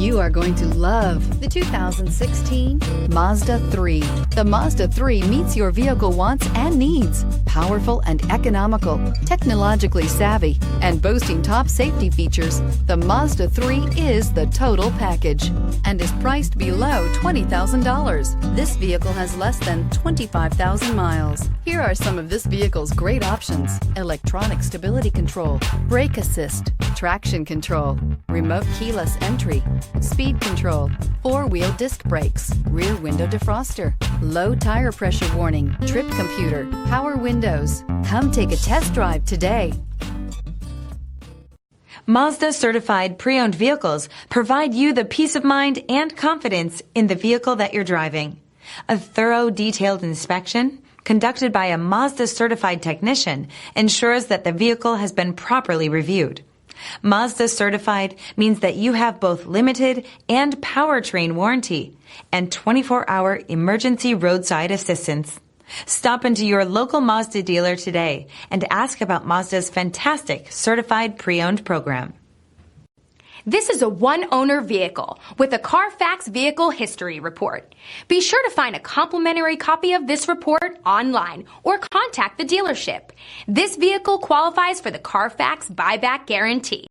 You are going to love the 2016 Mazda 3. The Mazda 3 meets your vehicle wants and needs. Powerful and economical, technologically savvy, and boasting top safety features, the Mazda 3 is the total package and is priced below $20,000. This vehicle has less than 25,000 miles. Here are some of this vehicle's great options: electronic stability control, brake assist, traction control, remote keyless entry, speed control, four-wheel disc brakes, rear window defroster, low tire pressure warning, trip computer, power windows. Come take a test drive today. Mazda certified pre-owned vehicles provide you the peace of mind and confidence in the vehicle that you're driving. A thorough, detailed inspection conducted by a Mazda certified technician ensures that the vehicle has been properly reviewed. Mazda certified means that you have both limited and powertrain warranty and 24-hour emergency roadside assistance. Stop into your local Mazda dealer today and ask about Mazda's fantastic certified pre-owned program. This is a one-owner vehicle with a CARFAX Vehicle History Report. Be sure to find a complimentary copy of this report online or contact the dealership. This vehicle qualifies for the CARFAX Buyback Guarantee.